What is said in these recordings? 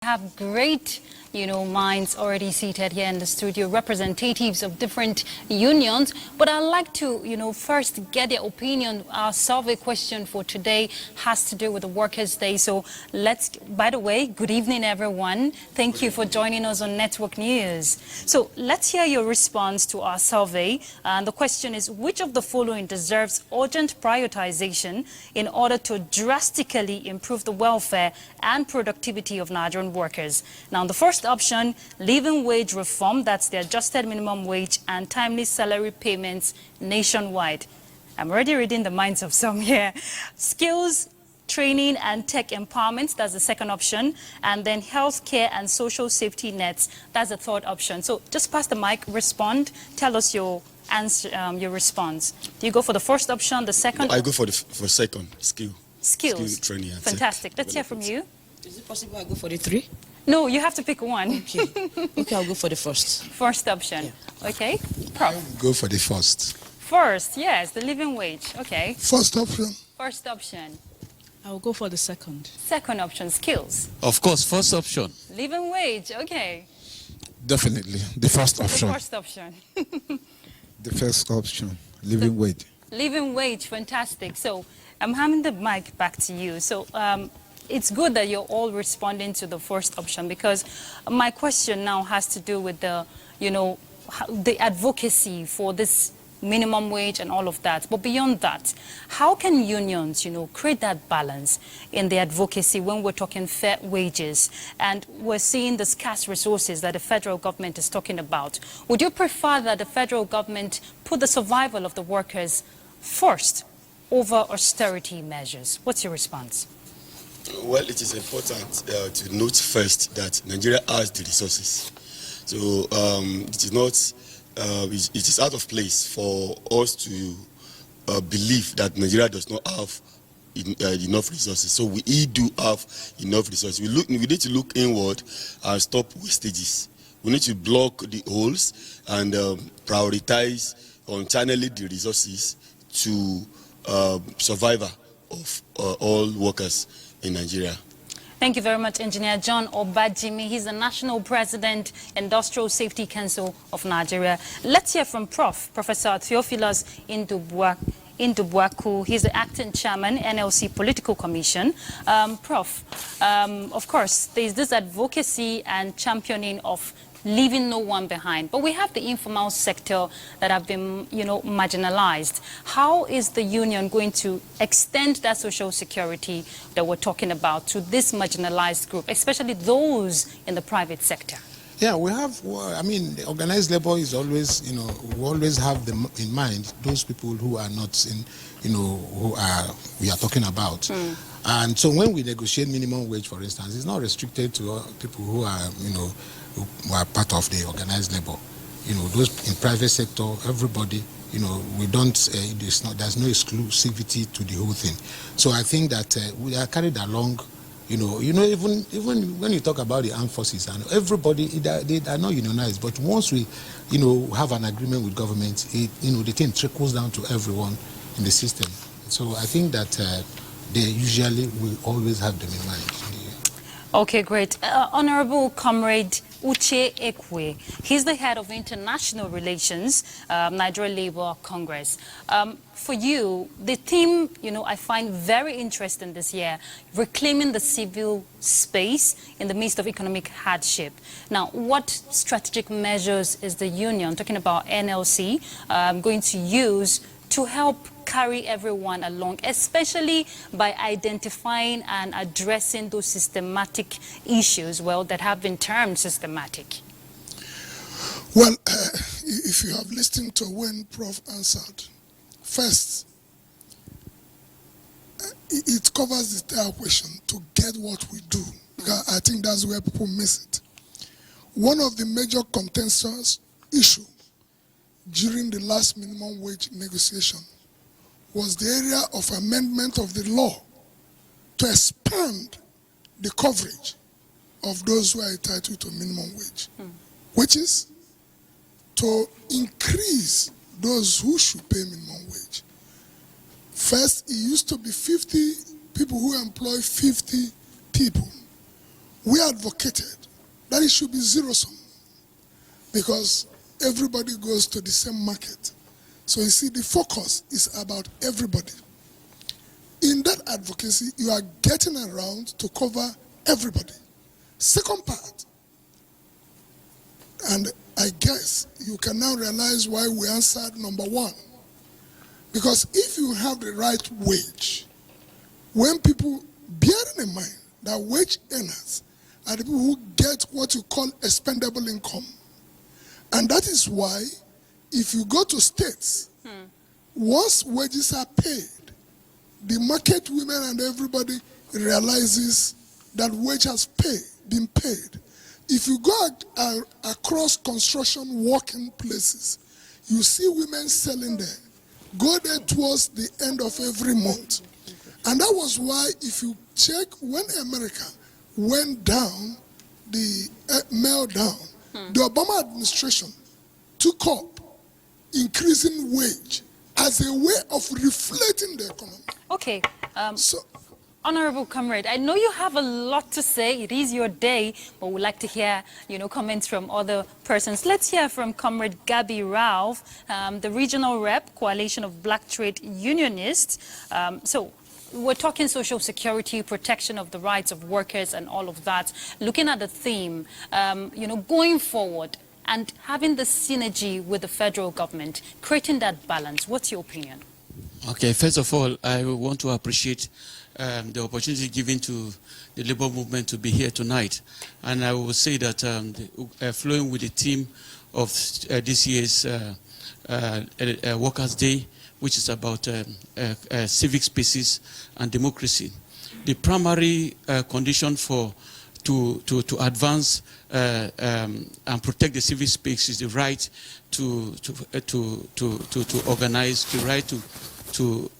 Have great, minds already seated here in the studio, representatives of different unions. But I'd like to, first get their opinion. Our survey question for today has to do with the Workers' Day. So by the way, good evening, everyone. Thank you for joining us on Network News. So let's hear your response to our survey. And the question is, which of the following deserves urgent prioritization in order to drastically improve the welfare and productivity of Nigerian workers? Now, the first option, living wage reform, that's the adjusted minimum wage and timely salary payments nationwide. I'm already reading the minds of some here. Skills, training and tech empowerment, that's the second option. And then healthcare and social safety nets, that's the third option. So just pass the mic, respond, tell us your answer, your response. Do you go for the first option, the second? I go for second, skills. Skill training and fantastic. Let's hear from you. Is it possible I go for the three? No, you have to pick one. Okay. Okay, I'll go for the first. First option. Yeah. Okay. Prof. I'll go for the first. First, yes, the living wage. Okay. First option. First option. I'll go for the second. Second option, skills. Of course, first option. Living wage. Okay. Definitely. The first option. The first option. The first option. Living wage. Living wage. Fantastic. So I'm handing the mic back to you. So it's good that you're all responding to the first option, because my question now has to do with the, the advocacy for this minimum wage and all of that. But beyond that, how can unions, create that balance in the advocacy when we're talking fair wages and we're seeing the scarce resources that the federal government is talking about? Would you prefer that the federal government put the survival of the workers first over austerity measures? What's your response? Well, it is important to note first that Nigeria has the resources. So it is not, it is out of place for us to believe that Nigeria does not have enough resources. So we do have enough resources. We need to look inward and stop wastages. We need to block the holes and prioritize on channeling the resources to survival of all workers in Nigeria. Thank you very much, Engineer John Obajimi. He's the National President, Industrial Safety Council of Nigeria. Let's hear from Professor Theophilus Indubuaku. He's the Acting Chairman, NLC Political Commission. Prof, of course, there's this advocacy and championing of leaving no one behind. But we have the informal sector that have been, marginalized. How is the union going to extend that social security that we're talking about to this marginalized group, especially those in the private sector? Yeah, we have, organized labor is always, we always have them in mind, those people who are not in, we are talking about. And so when we negotiate minimum wage, for instance, it's not restricted to people who are, who are part of the organized labor. Those in private sector, everybody, we don't, there's no exclusivity to the whole thing. So I think that we are carried along, even when you talk about the armed forces, and everybody, they are not unionized, but once we, have an agreement with government, the thing trickles down to everyone in the system. So I think that they usually will always have them in mind. Okay, great. Honorable Comrade Uche Ekwe, he's the head of international relations, Nigeria Labour Congress. For you, the theme, I find very interesting this year, reclaiming the civil space in the midst of economic hardship. Now, what strategic measures is the union, talking about NLC, going to use to help carry everyone along, especially by identifying and addressing those systematic issues, that have been termed systematic? Well, if you have listened to when Prof answered, first, it covers the entire question to get what we do. Because I think that's where people miss it. One of the major contentious issues during the last minimum wage negotiation was the area of amendment of the law to expand the coverage of those who are entitled to minimum wage, which is to increase those who should pay minimum wage. First, it used to be 50 people who employ 50 people. we advocated that it should be zero-sum because everybody goes to the same market. So you see, the focus is about everybody. In that advocacy, you are getting around to cover everybody. Second part, and I guess you can now realize why we answered number one. Because if you have the right wage, when people, bearing in mind that wage earners are the people who get what you call expendable income. And that is why, if you go to states, once wages are paid, the market women and everybody realizes that wage has been paid. If you go across construction working places, you see women selling there. Go there towards the end of every month. And that was why, if you check, when America went down, the melt down, the Obama administration took up increasing wage as a way of reflating the economy. Okay. Honorable Comrade, I know you have a lot to say. It is your day, but we'd like to hear, comments from other persons. Let's hear from Comrade Gabi Ralph, the regional rep, Coalition of Black Trade Unionists. So we're talking social security, protection of the rights of workers and all of that. Looking at the theme, going forward and having the synergy with the federal government, creating that balance. What's your opinion? Okay, first of all, I want to appreciate the opportunity given to the labor movement to be here tonight. And I will say that flowing with the theme of this year's Workers' Day, which is about civic spaces and democracy. The primary condition to advance and protect the civic space is the right to organize, the right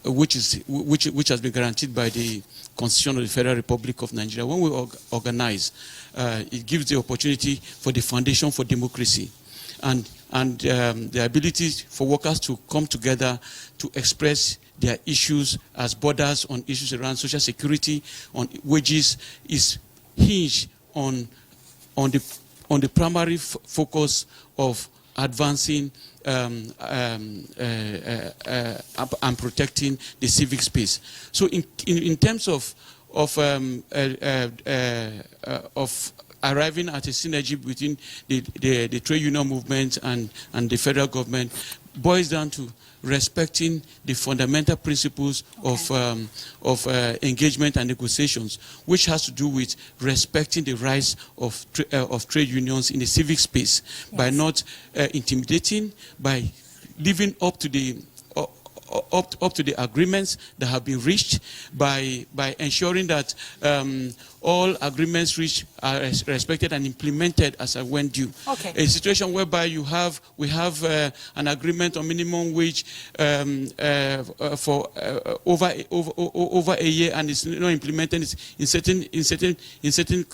which has been guaranteed by the Constitution of the Federal Republic of Nigeria. When we organize, it gives the opportunity for the foundation for democracy and the ability for workers to come together to express their issues as borders on issues around social security, on wages, is hinged on the primary focus of advancing and protecting the civic space. So in terms of arriving at a synergy between the trade union movement and the federal government boils down to respecting the fundamental principles of engagement and negotiations, which has to do with respecting the rights of trade unions in the civic space, by not intimidating, by living up to the agreements that have been reached, by ensuring that all agreements reached are respected and implemented as and when due. Okay. A situation whereby we have an agreement on minimum wage for over a year and it's not implemented in certain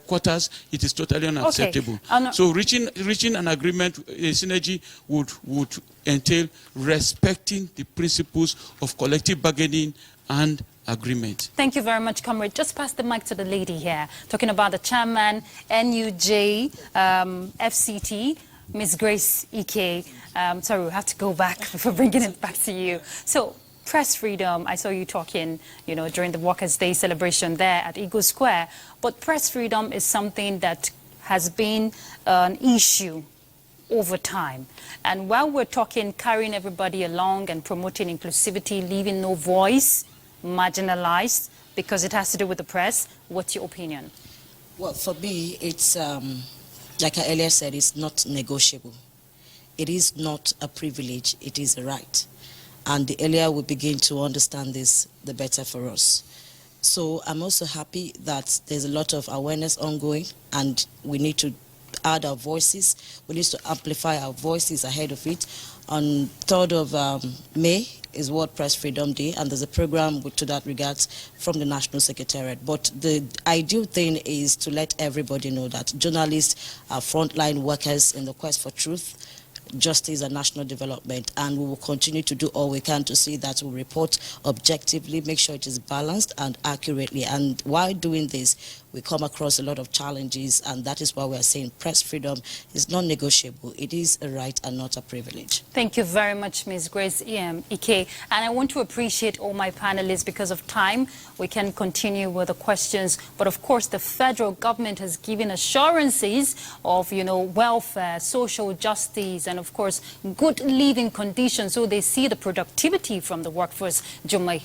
quarters, it is totally unacceptable. Okay. So reaching an agreement, a synergy would entail respecting the principles of collective bargaining and agreement. Thank you very much, Comrade. Just pass the mic to the lady here, talking about the chairman, NUJ, FCT, Ms. Grace Ike. Sorry, we have to go back before bringing it back to you. So, press freedom, I saw you talking, during the Workers' Day celebration there at Eagle Square, but press freedom is something that has been an issue over time. And while we're talking carrying everybody along and promoting inclusivity, leaving no voice marginalized because it has to do with the press, what's your opinion? Well, for me, it's, like I earlier said, it's not negotiable. It is not a privilege, it is a right. And the earlier we begin to understand this, the better for us. So I'm also happy that there's a lot of awareness ongoing, and we need to add our voices. We need to amplify our voices ahead of it. On 3rd of May is World Press Freedom Day, and there's a program to that regard from the National Secretariat. But the ideal thing is to let everybody know that journalists are frontline workers in the quest for truth, justice and national development, and we will continue to do all we can to see that we report objectively, make sure it is balanced and accurately. And while doing this, we come across a lot of challenges, and that is why we are saying press freedom is non-negotiable. It is a right and not a privilege. Thank you very much, Ms. Grace Ike. And I want to appreciate all my panelists. Because of time, we can continue with the questions. But of course, the federal government has given assurances of, welfare, social justice, and of course, good living conditions. So they see the productivity from the workforce. Jumai.